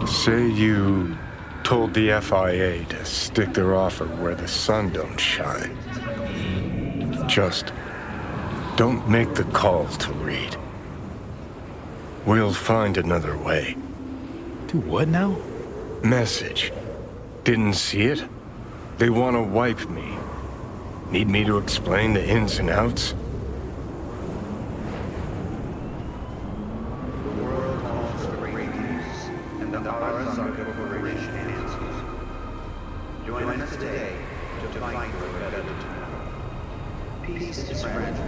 Say you told the FIA to stick their offer where the sun don't shine. Just don't make the call to Reed. We'll find another way. Do what now? Message. Didn't see it? They want to wipe me. Need me to explain the ins and outs? The world calls for great news, and the Arasaka Corporation answers. Join us today to fight for a better tomorrow. Peace is fragile.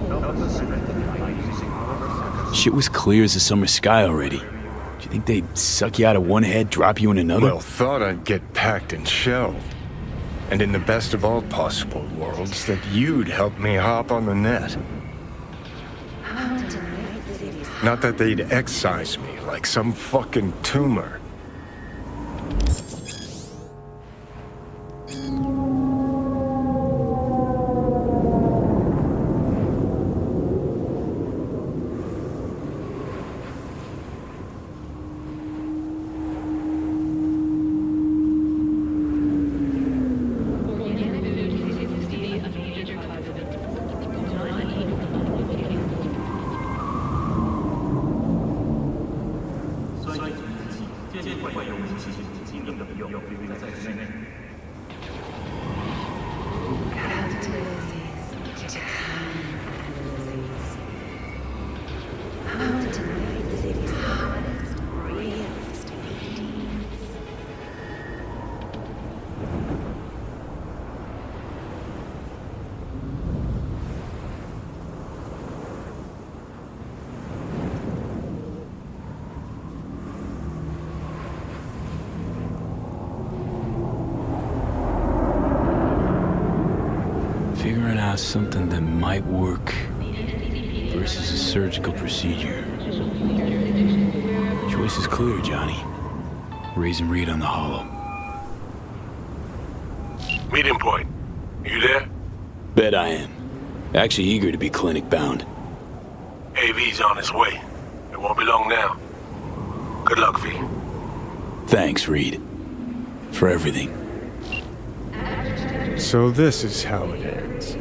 Help us strengthen it by using Arasaka. Shit was clear as the summer sky already. Do you think they'd suck you out of one head, drop you in another? Well, thought I'd get packed and shelved. And in the best of all possible worlds, that you'd help me hop on the net. Not that they'd excise me like some fucking tumor. Figuring out something that might work versus a surgical procedure. Choice is clear, Johnny. Raising Reed on the hollow. Meeting point. You there? Bet I am. Actually eager to be clinic bound. AV's on his way. It won't be long now. Good luck, V. Thanks, Reed. For everything. So this is how it ends.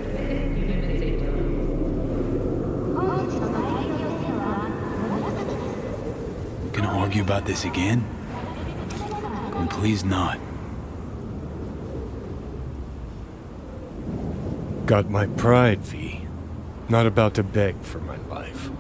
Gonna argue about this again? Can we please not? Got my pride, V. Not about to beg for my life.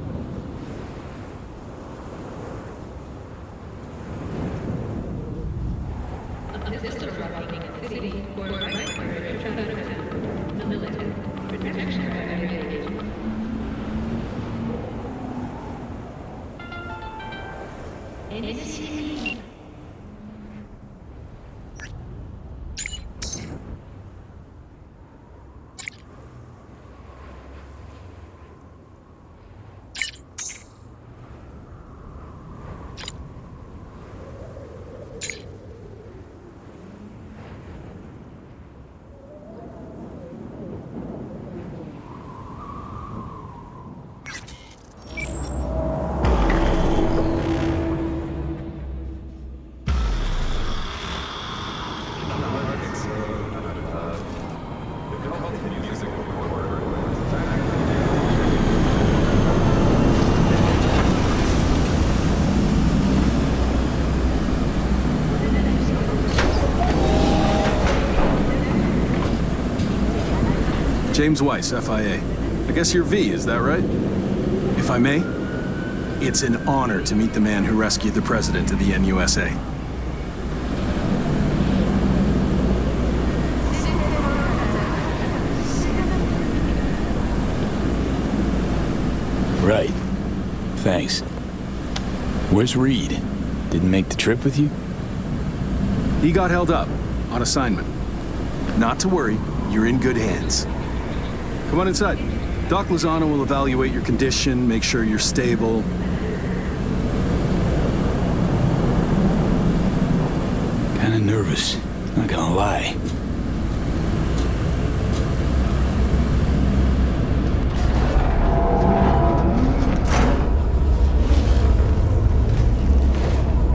James Weiss, FIA. I guess you're V, is that right? If I may, it's an honor to meet the man who rescued the president of the NUSA. Right. Thanks. Where's Reed? Didn't make the trip with you? He got held up on assignment. Not to worry, you're in good hands. Come on inside. Doc Lozano will evaluate your condition, make sure you're stable. Kinda nervous, not gonna lie.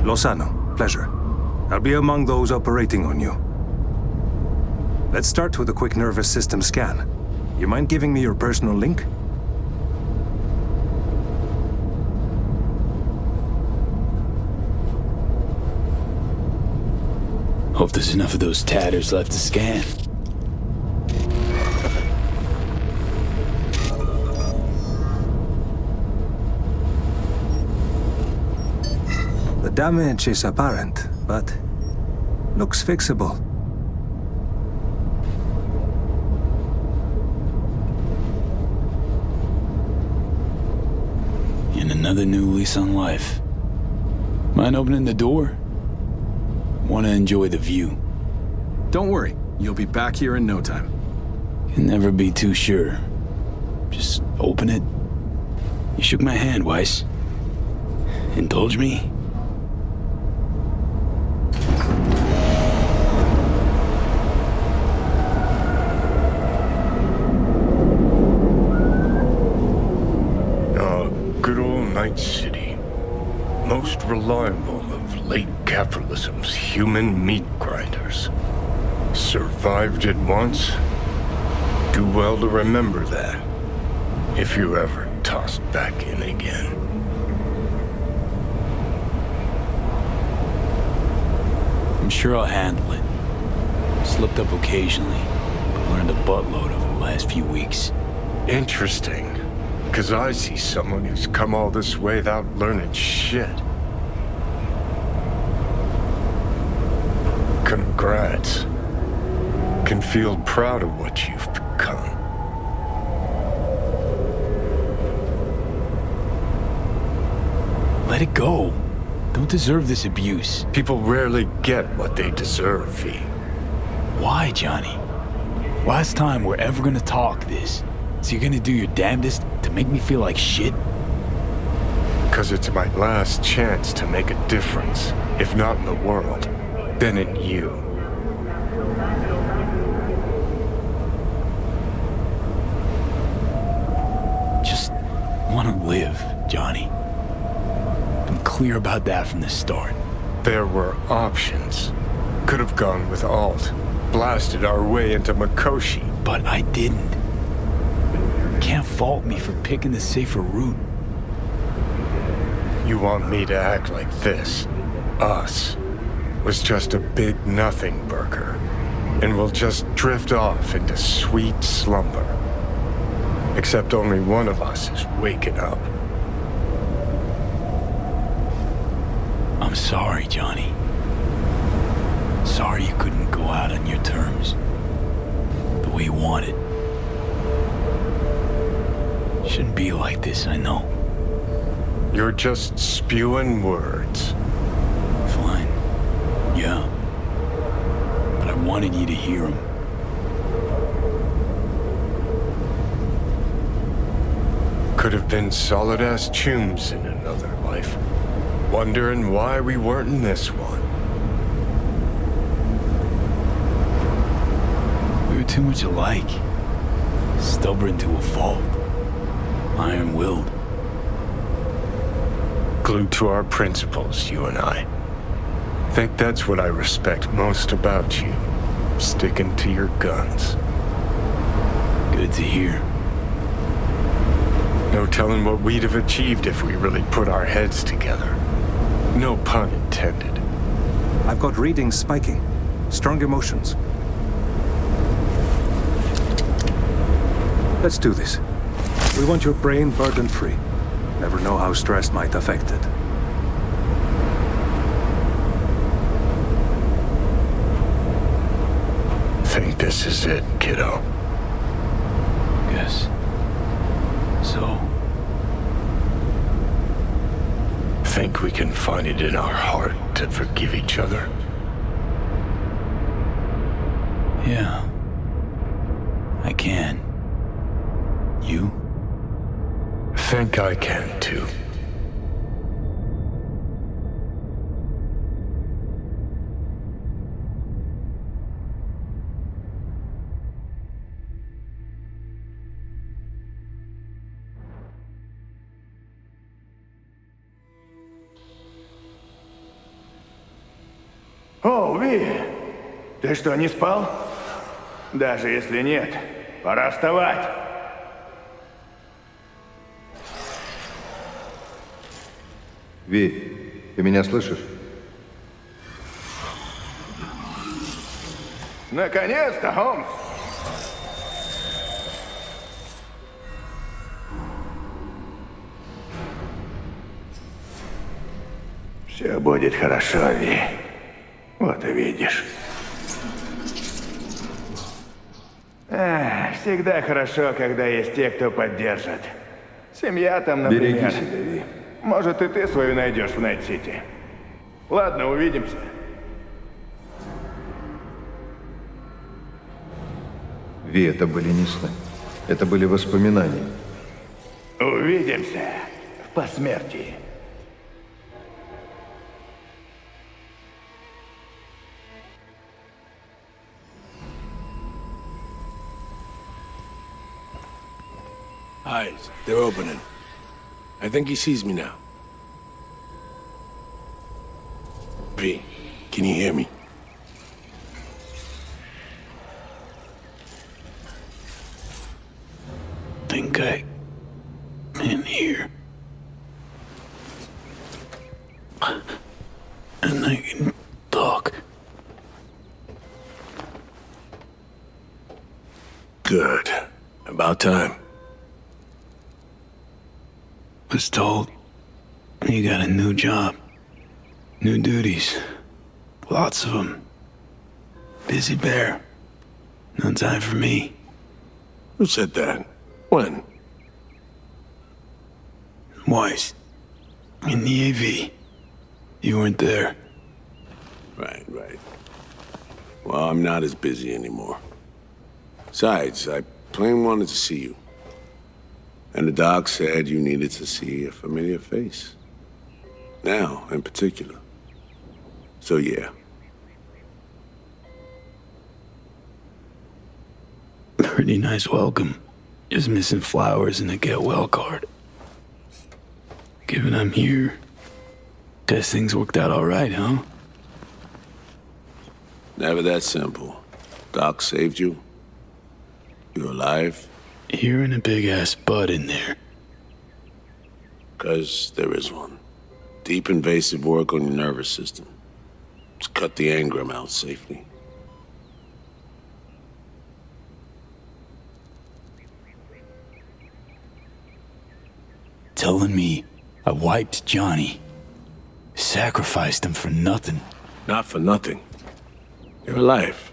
Lozano, pleasure. I'll be among those operating on you. Let's start with a quick nervous system scan. You mind giving me your personal link? Hope there's enough of those tatters left to scan. The damage is apparent, but looks fixable. And another new lease on life. Mind opening the door? Want to enjoy the view. Don't worry, you'll be back here in no time. Can never be too sure. Just open it. You shook my hand, Weiss. Indulge me? Good old Night City. Most reliable of late capitalism's human meat grinders. Survived it once. Do well to remember that, if you're ever tossed back in again. I'm sure I'll handle it. Slipped up occasionally, but learned a buttload over the last few weeks. Interesting. Because I see someone who's come all this way without learning shit. Congrats. Can feel proud of what you've become. Let it go. Don't deserve this abuse. People rarely get what they deserve, V. Why, Johnny? Last time we're ever gonna talk this. So you're gonna do your damnedest to make me feel like shit? Because it's my last chance to make a difference. If not in the world, then in you. Just want to live, Johnny. I'm clear about that from the start. There were options. Could have gone with Alt. Blasted our way into Mikoshi. But I didn't. Can't fault me for picking the safer route. You want me to act like this? Us was just a big nothing burger, and we'll just drift off into sweet slumber. Except only one of us is waking up. I'm sorry, Johnny. Sorry you couldn't go out on your terms. The way you wanted. Shouldn't be like this, I know. You're just spewing words. Fine. Yeah. But I wanted you to hear them. Could have been solid-ass chums in another life. Wondering why we weren't in this one. We were too much alike. Stubborn to a fault. Iron-willed. Glued to our principles, you and I. Think that's what I respect most about you. Sticking to your guns. Good to hear. No telling what we'd have achieved if we really put our heads together. No pun intended. I've got readings spiking. Strong emotions. Let's do this. We want your brain burden-free. Never know how stress might affect it. Think this is it, kiddo. Yes. So? Think we can find it in our heart to forgive each other? Yeah. I can. You? Think I can, too. О, Ви, ты что, не спал? Даже если нет, пора вставать. Ви, ты меня слышишь? Наконец-то, Холмс! Все будет хорошо, Ви. Вот увидишь. Всегда хорошо, когда есть те, кто поддержит. Семья там, например. Береги себя, Ви. Может, и ты свою найдешь в Найт-Сити. Ладно, увидимся. Ви, это были не сны. Это были воспоминания. Увидимся в посмертии. Eyes, they're opening. I think he sees me now. V, can you hear me? Think I can hear. And I can talk. Good. About time. Was told you got a new job, new duties, lots of them. Busy bear. No time for me. Who said that? When? Weiss. In the AV. You weren't there. Right. Well, I'm not as busy anymore. Besides, I plain wanted to see you. And the doc said you needed to see a familiar face. Now, in particular. So, yeah. Pretty nice welcome. Just missing flowers and a get well card. Given I'm here, guess things worked out all right, huh? Never that simple. Doc saved you. You're alive. You're in a big-ass butt in there. 'Cause there is one. Deep invasive work on your nervous system. To cut the engram out safely. Telling me I wiped Johnny. Sacrificed him for nothing. Not for nothing. You're alive.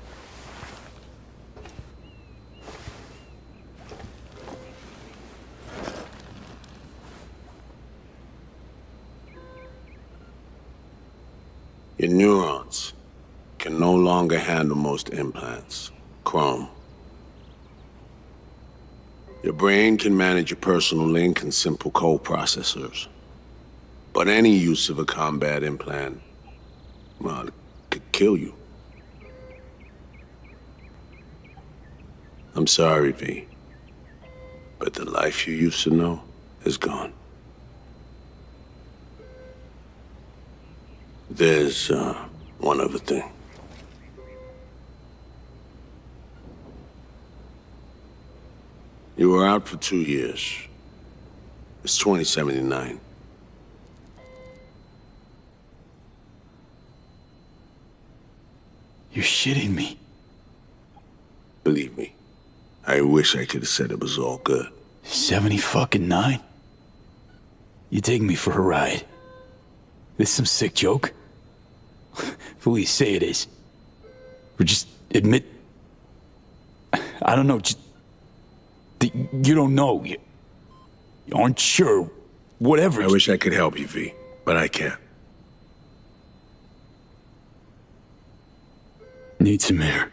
Your neurons can no longer handle most implants. Chrome. Your brain can manage your personal link and simple code processors. But any use of a combat implant, well, it could kill you. I'm sorry, V. But the life you used to know is gone. There's, one other thing. You were out for 2 years. It's 2079. You're shitting me. Believe me, I wish I could have said it was all good. 70-fucking-9? You take me for a ride. This some sick joke? Please say it is. Or just admit... I don't know, just... You don't know. You aren't sure. Whatever. I wish I could help you, V, but I can't. Need some air.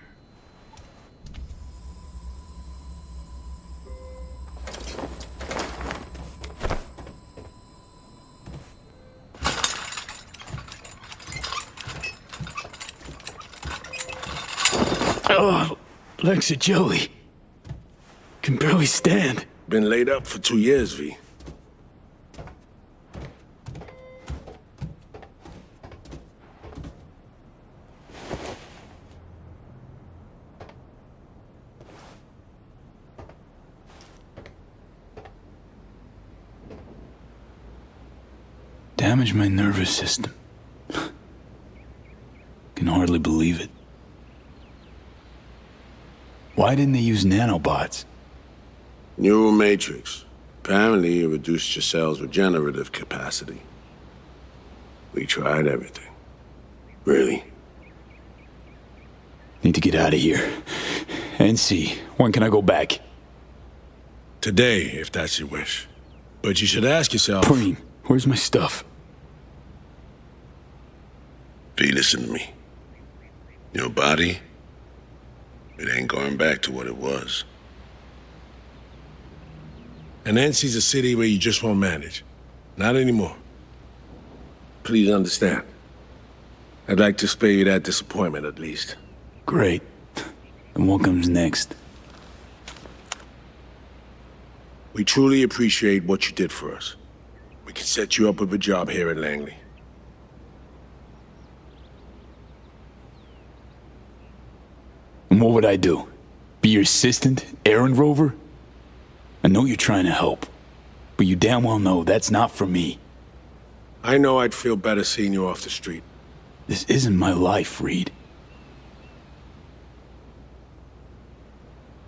Oh, legs are jelly. Can barely stand. Been laid up for 2 years, V. Damaged my nervous system. Can hardly believe it. Why didn't they use nanobots? Neural matrix. Apparently, it reduced your cell's regenerative capacity. We tried everything. Really? Need to get out of here. NC, when can I go back? Today, if that's your wish. But you should ask yourself... Preem, where's my stuff? V, listen to me. Your body, it ain't going back to what it was. And NC's a city where you just won't manage. Not anymore. Please understand. I'd like to spare you that disappointment, at least. Great. And what comes next? We truly appreciate what you did for us. We can set you up with a job here at Langley. And what would I do? Be your assistant? Errand rover? I know you're trying to help, but you damn well know that's not for me. I know I'd feel better seeing you off the street. This isn't my life, Reed.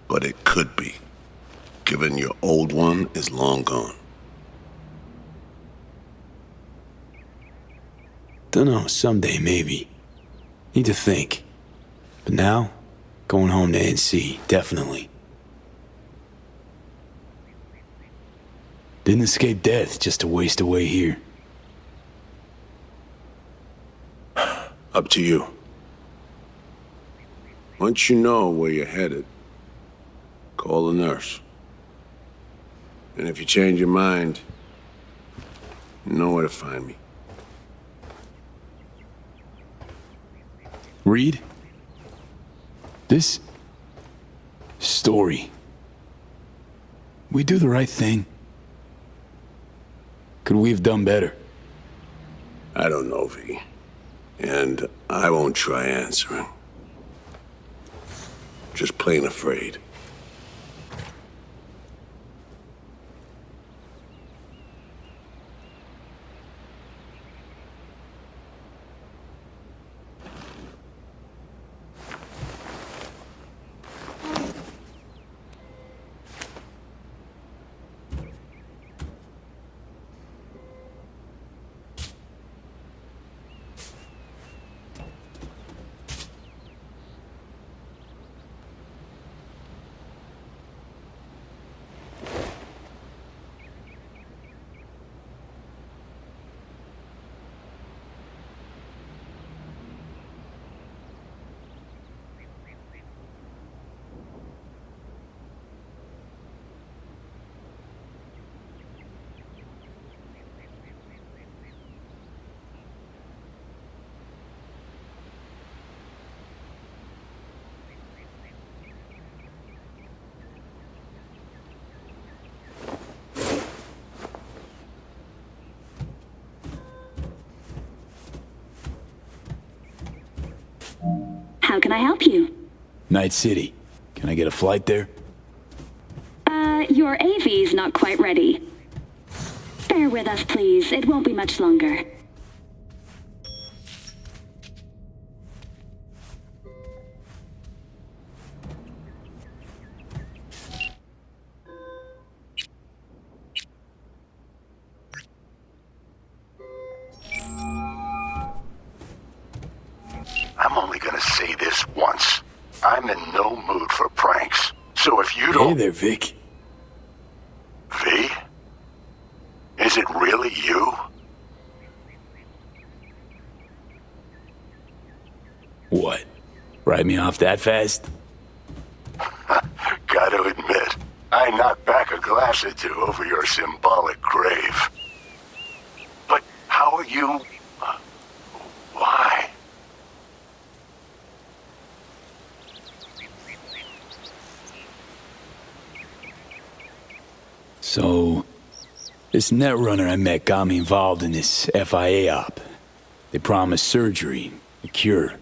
But it could be, given your old one is long gone. Dunno, someday maybe. Need to think. But now, going home to NC, definitely. Didn't escape death just to waste away here. Up to you. Once you know where you're headed, call a nurse. And if you change your mind, you know where to find me. Reed? This story. We do the right thing. Could we have done better? I don't know, V. And I won't try answering. Just plain afraid. How can I help you? Night City. Can I get a flight there? Your AV's not quite ready. Bear with us, please. It won't be much longer. I'm only gonna say this once. I'm in no mood for pranks. So if you don't... Hey there, Vic. V? Is it really you? What? Write me off that fast? Gotta admit, I knocked back a glass or two over your symbolic grave. But how are you... why? So, this netrunner I met got me involved in this FIA op. They promised surgery, a cure,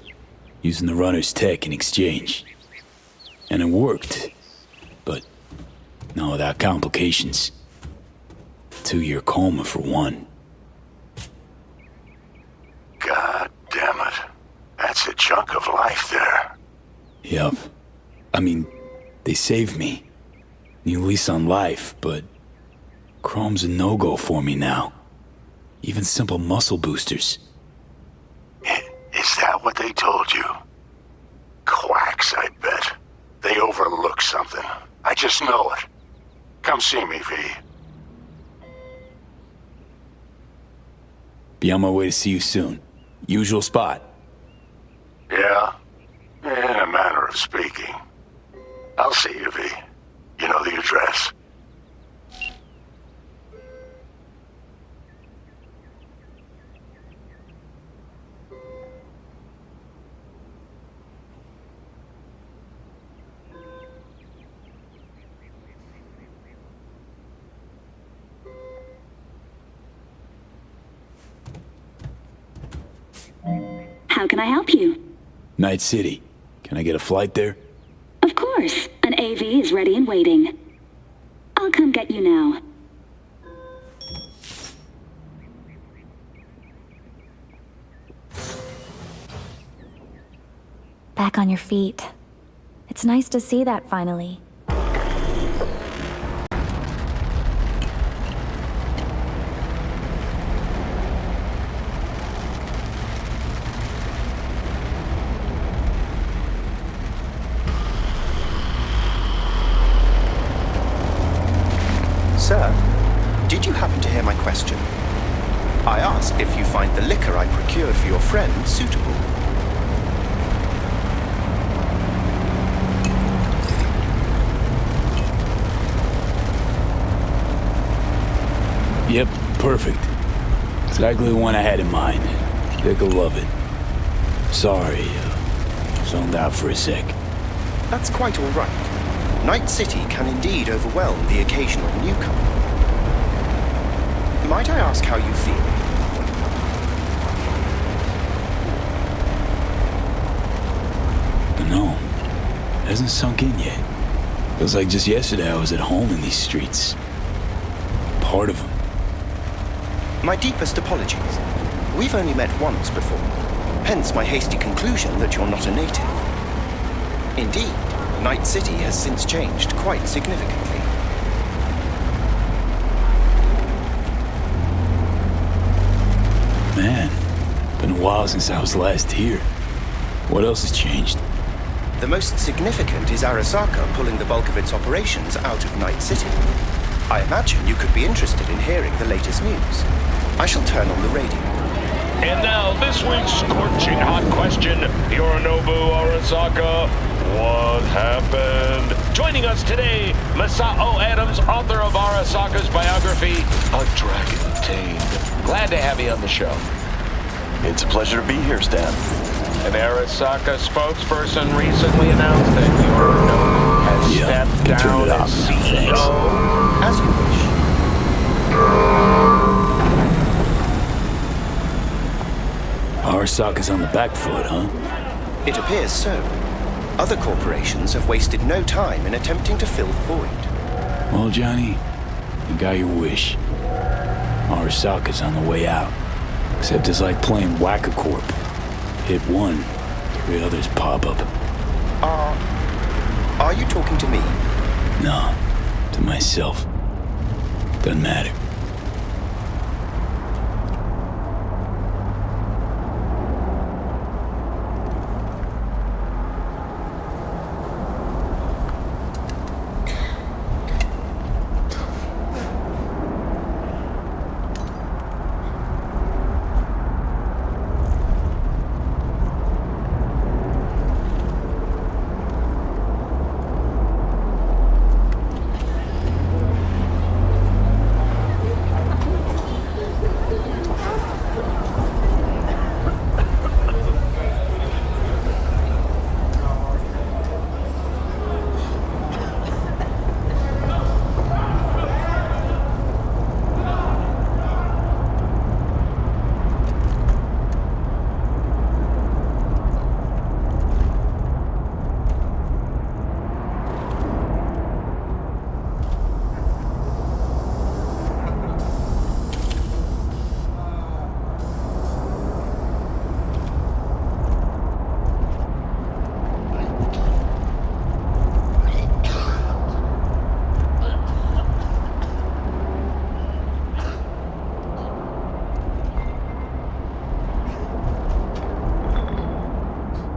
using the runner's tech in exchange. And it worked, but not without complications. 2-year coma for one. I mean, they saved me. New lease on life, but chrome's a no-go for me now. Even simple muscle boosters. Is that what they told you? Quacks, I bet. They overlook something. I just know it. Come see me, V. Be on my way to see you soon. Usual spot. Yeah? In a manner of speaking. I'll see you, V. You know the address. How can I help you? Night City. Can I get a flight there? Of course. An AV is ready and waiting. I'll come get you now. Back on your feet. It's nice to see that finally. Sir, did you happen to hear my question? I asked if you find the liquor I procured for your friend suitable. Yep, perfect. Exactly the one I had in mind. Dick'll love it. Sorry, zoned out for a sec. That's quite all right. Night City can indeed overwhelm the occasional newcomer. Might I ask how you feel? No, hasn't sunk in yet. Feels like just yesterday I was at home in these streets. Part of them. My deepest apologies. We've only met once before, hence my hasty conclusion that you're not a native. Indeed, Night City has since changed quite significantly. Man, been a while since I was last here. What else has changed? The most significant is Arasaka pulling the bulk of its operations out of Night City. I imagine you could be interested in hearing the latest news. I shall turn on the radio. And now, this week's scorching hot question. Yorinobu Arasaka, what happened? Joining us today, Masao Adams, author of Arasaka's biography, A Dragon Tamed. Glad to have you on the show. It's a pleasure to be here, Stan. An Arasaka spokesperson recently announced that Yorinobu has stepped down as CEO. As you wish. Arasaka's on the back foot, huh? It appears so. Other corporations have wasted no time in attempting to fill the void. Well, Johnny, you got your wish. Arasaka's on the way out. Except it's like playing Whack-A-Corp. Hit one, 3 others pop up. Are you talking to me? No, to myself. Doesn't matter.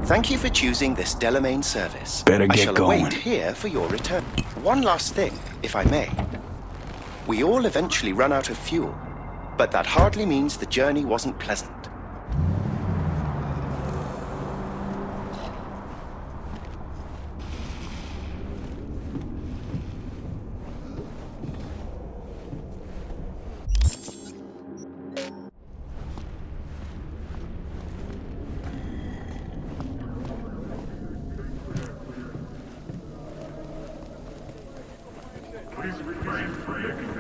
Thank you for choosing this Delamain service. Better I get shall going. await here for your return. One last thing, if I may. We all eventually run out of fuel, but that hardly means the journey wasn't pleasant.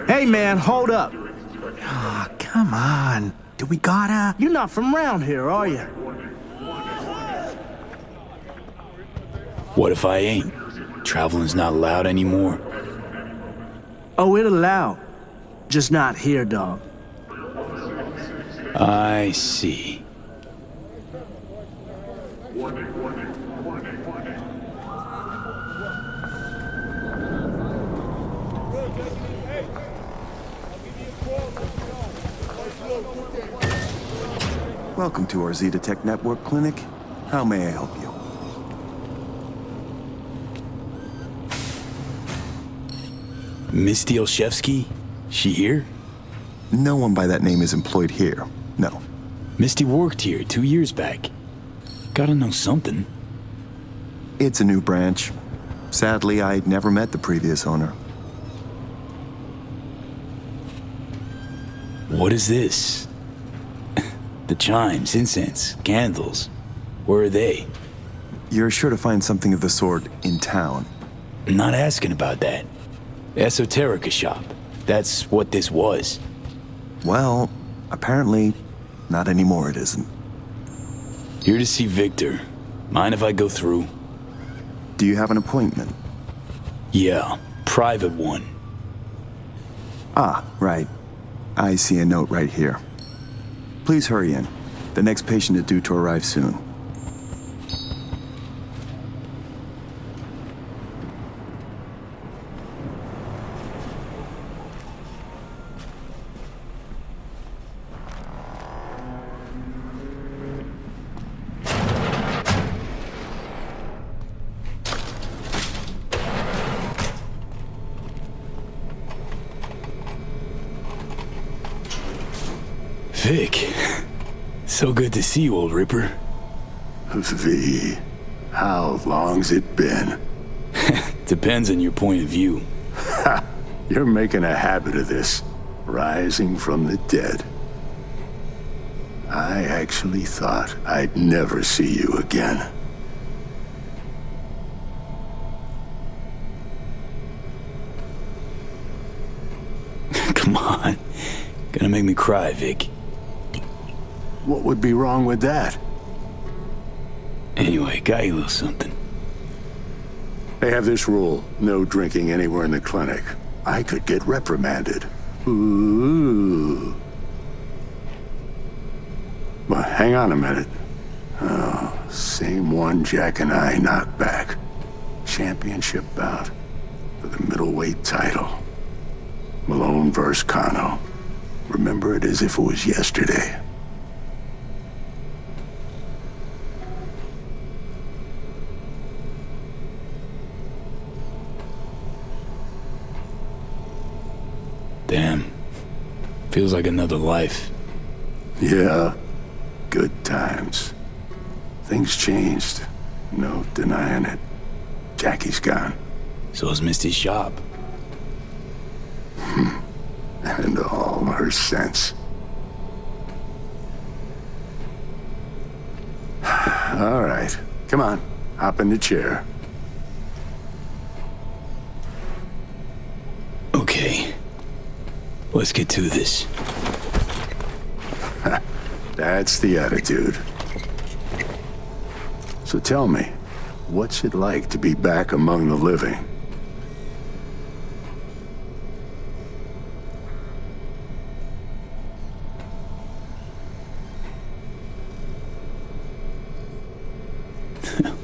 Hey man, hold up. Ah, come on. Do we gotta? You're not from around here, are you? What if I ain't? Traveling's not allowed anymore. Oh, it allowed. Just not here, dog. I see. Welcome to our Zeta Tech Network Clinic. How may I help you? Miss Olszewski? She here? No one by that name is employed here. No. Misty worked here 2 years back. Gotta know something. It's a new branch. Sadly, I never met the previous owner. What is this? The chimes, incense, candles. Where are they? You're sure to find something of the sort in town. I'm not asking about that. Esoterica shop. That's what this was. Well, apparently, not anymore it isn't. Here to see Victor. Mind if I go through? Do you have an appointment? Yeah, private one. Ah, right. I see a note right here. Please hurry in. The next patient is due to arrive soon. Vic. So good to see you, old Ripper. V, how long's it been? Depends on your point of view. Ha! You're making a habit of this, rising from the dead. I actually thought I'd never see you again. Come on. Gonna make me cry, Vic. What would be wrong with that? Anyway, got you a little something. They have this rule, no drinking anywhere in the clinic. I could get reprimanded. Ooh. But hang on a minute. Oh, same one Jack and I knocked back. Championship bout for the middleweight title. Malone versus Kano. Remember it as if it was yesterday. Damn. Feels like another life. Yeah. Good times. Things changed. No denying it. Jackie's gone. So is Misty's shop. And all her sense. All right. Come on. Hop in the chair. Okay. Let's get to this. That's the attitude. So tell me, what's it like to be back among the living?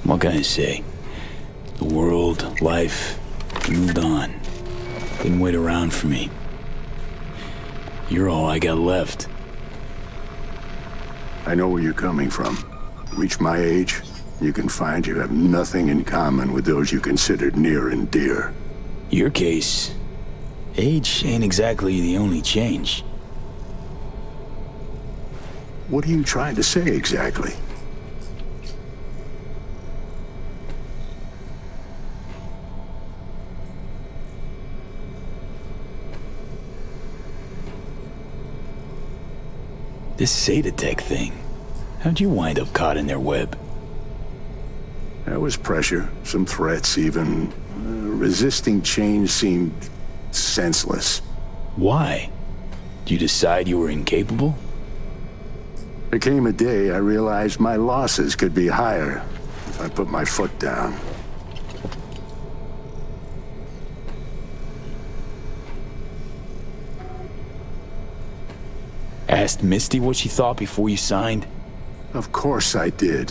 What can I say? The world, life, moved on. Didn't wait around for me. You're all I got left. I know where you're coming from. Reach my age, you can find you have nothing in common with those you considered near and dear. Your case, age ain't exactly the only change. What are you trying to say exactly? This Satatech thing, how'd you wind up caught in their web? There was pressure, some threats even. Resisting change seemed senseless. Why? Did you decide you were incapable? There came a day I realized my losses could be higher if I put my foot down. Asked Misty what she thought before you signed? Of course I did.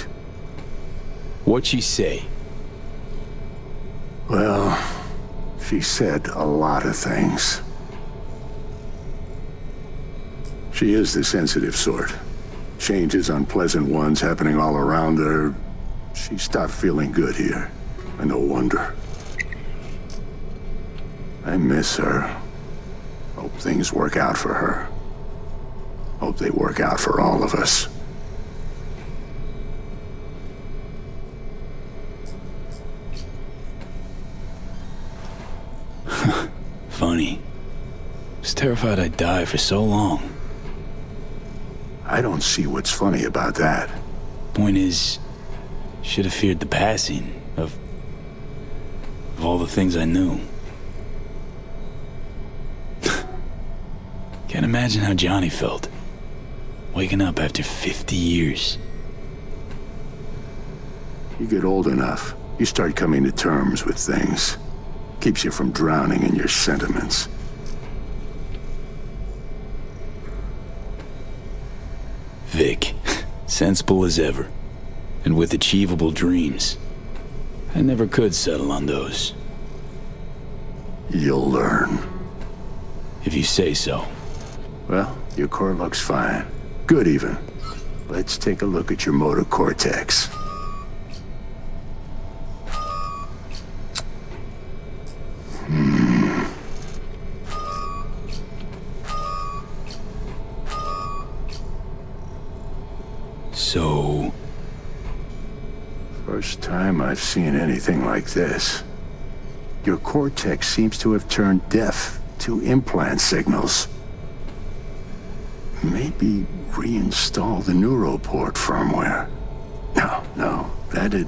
What'd she say? Well, she said a lot of things. She is the sensitive sort. Changes, unpleasant ones happening all around her. She stopped feeling good here. And no wonder. I miss her. Hope things work out for her. Hope they work out for all of us. Funny. Was terrified I'd die for so long. I don't see what's funny about that. Point is, should have feared the passing of all the things I knew. Can't imagine how Johnny felt. Waking up after 50 years. You get old enough, you start coming to terms with things. Keeps you from drowning in your sentiments. Vic, sensible as ever, and with achievable dreams. I never could settle on those. You'll learn. If you say so. Well, your core looks fine. Good even. Let's take a look at your motor cortex. So... First time I've seen anything like this. Your cortex seems to have turned deaf to implant signals. Maybe reinstall the neuroport firmware. No, that'd...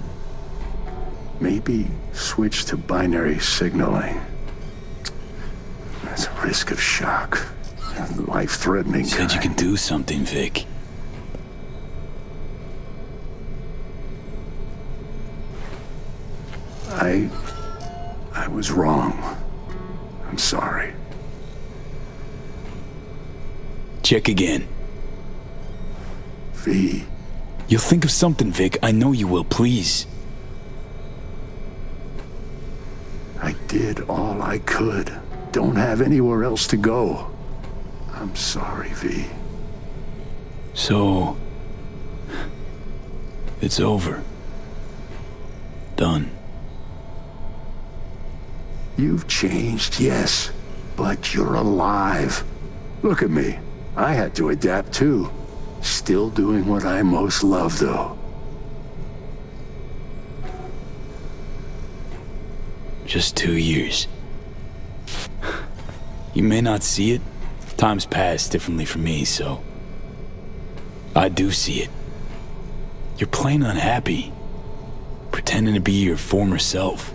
Maybe switch to binary signaling. That's a risk of shock. Life-threatening. Said you could do something, Vic. I was wrong. I'm sorry. Check again. V. You'll think of something, Vic. I know you will, please. I did all I could. Don't have anywhere else to go. I'm sorry, V. So... it's over. Done. You've changed, yes, but you're alive. Look at me. I had to adapt too. Still doing what I most love, though. Just 2 years. You may not see it. Time's passed differently for me, so... I do see it. You're plain unhappy. Pretending to be your former self.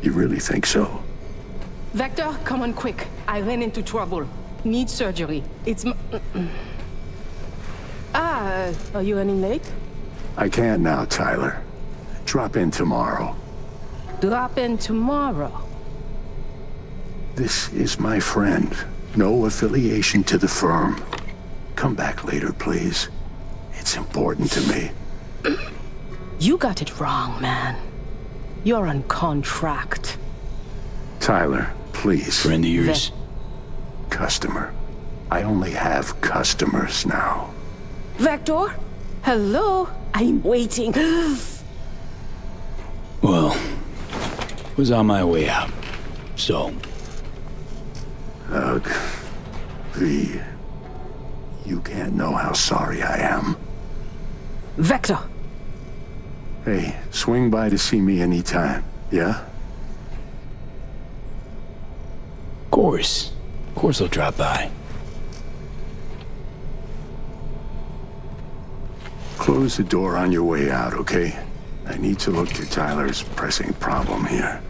You really think so? Vector, come on quick. I ran into trouble. Need surgery. It's are you running late? I can't now, Tyler. Drop in tomorrow. Drop in tomorrow. This is my friend. No affiliation to the firm. Come back later, please. It's important to me. You got it wrong, man. You're on contract. Tyler, please. Friend of yours? Customer. I only have customers now. Vector, Hello? I'm waiting. Well, was on my way out, so... Ugh. V, you can't know how sorry I am. Vector! Hey, swing by to see me anytime, yeah? Of course I'll drop by. Close the door on your way out, okay? I need to look at Tyler's pressing problem here.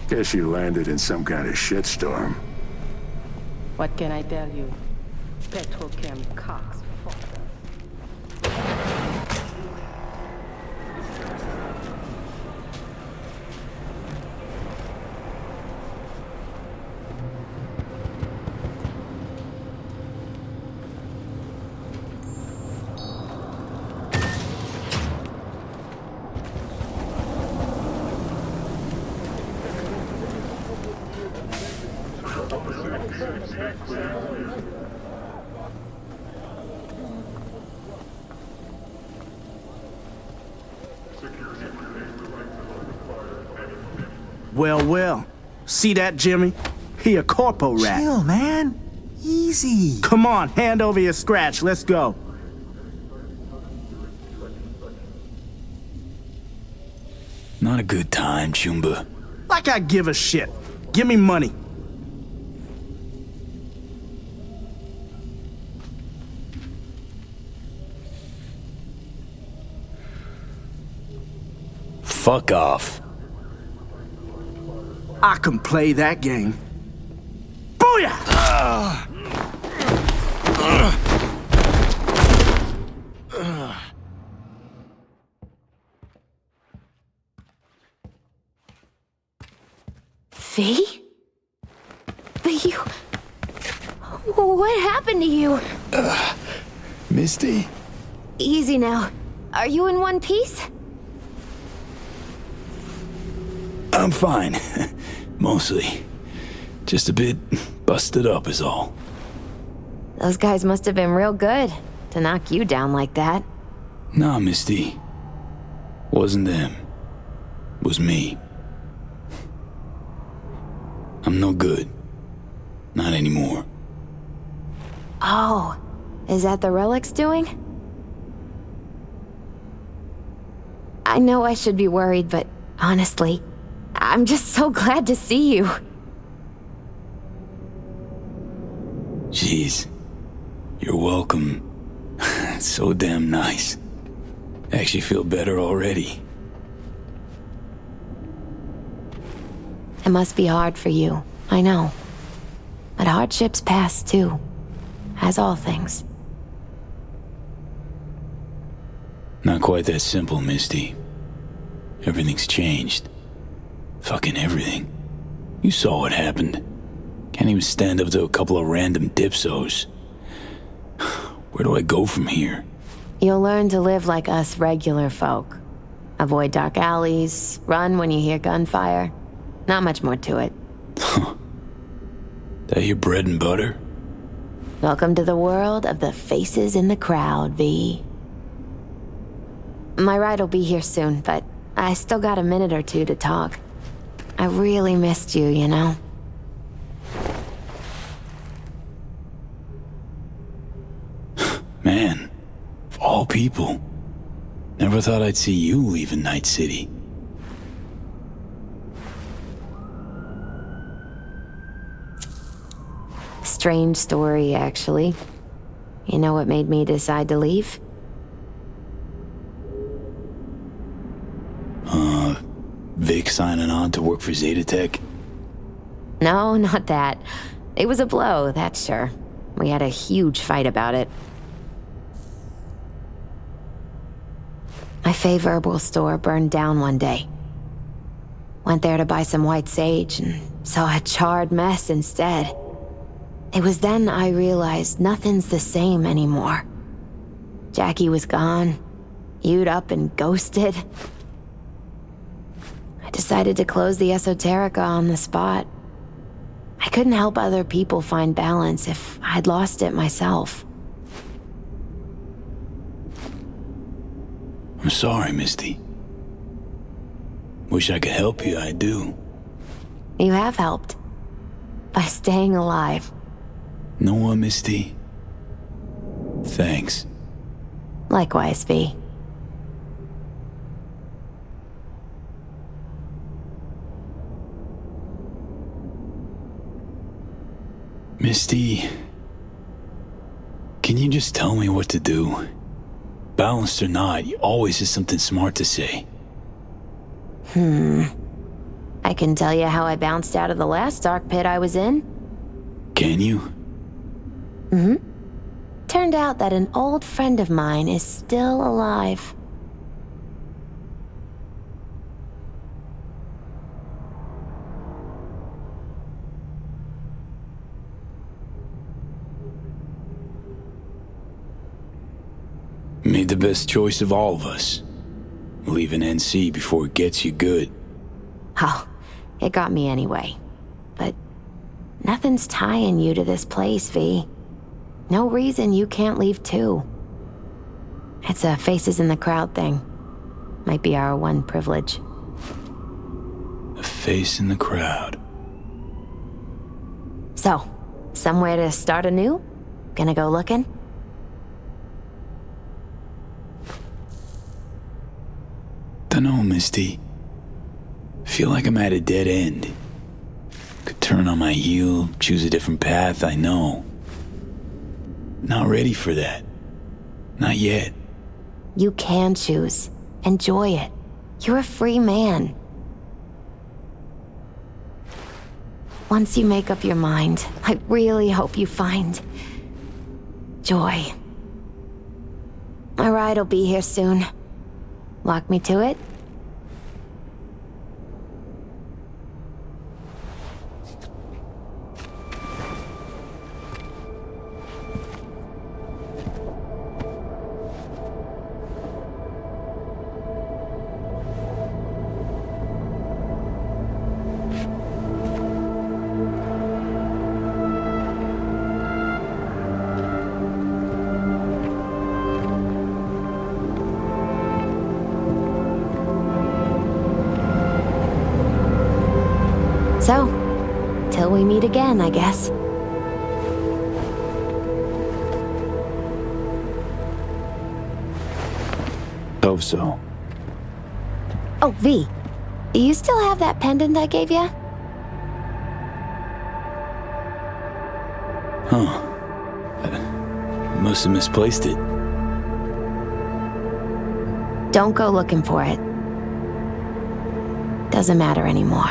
Guess you landed in some kind of shitstorm. What can I tell you? Petrochem Cox. Well. See that, Jimmy? He a corpo rat. Chill, man. Easy. Come on, hand over your scratch. Let's go. Not a good time, Chumba. Like I give a shit. Give me money. Fuck off. I can play that game. Booyah! V? But you... What happened to you? Misty? Easy now. Are you in one piece? I'm fine. Mostly. Just a bit busted up is all. Those guys must have been real good to knock you down like that. Nah, Misty. Wasn't them. Was me. I'm no good. Not anymore. Oh, is that the relic's doing? I know I should be worried, but honestly, I'm just so glad to see you. Jeez. You're welcome. It's so damn nice. Actually feel better already. It must be hard for you, I know. But hardships pass too, as all things. Not quite that simple, Misty. Everything's changed. Fucking everything. You saw what happened. Can't even stand up to a couple of random dipsos. Where do I go from here? You'll learn to live like us regular folk. Avoid dark alleys, run when you hear gunfire. Not much more to it. That your bread and butter? Welcome to the world of the faces in the crowd, V. My ride will be here soon, but I still got a minute or two to talk. I really missed you, you know? Man, of all people. Never thought I'd see you leaving Night City. Strange story, actually. You know what made me decide to leave? Vic signing on to work for Zetatech? No, not that. It was a blow, that's sure. We had a huge fight about it. My Fey Verbal store burned down one day. Went there to buy some white sage and saw a charred mess instead. It was then I realized nothing's the same anymore. Jackie was gone, you'd up and ghosted. I decided to close the Esoterica on the spot. I couldn't help other people find balance if I'd lost it myself. I'm sorry, Misty. Wish I could help you, I do. You have helped. By staying alive. Know what, Misty? Thanks. Likewise, V. Misty, can you just tell me what to do? Balanced or not, you always have something smart to say. I can tell you how I bounced out of the last dark pit I was in. Can you? Turned out that an old friend of mine is still alive. Made the best choice of all of us. Leaving NC before it gets you good. Oh, it got me anyway. But nothing's tying you to this place, V. No reason you can't leave too. It's a faces in the crowd thing. Might be our one privilege. A face in the crowd. So, somewhere to start anew? Gonna go looking? Dunno, Misty. Feel like I'm at a dead end. Could turn on my heel, choose a different path, I know. Not ready for that. Not yet. You can choose. Enjoy it. You're a free man. Once you make up your mind, I really hope you find joy. My ride will be here soon. Walk me to it? So, till we meet again, I guess. Hope so. Oh, V. You still have that pendant I gave you? Huh. Must have misplaced it. Don't go looking for it. Doesn't matter anymore.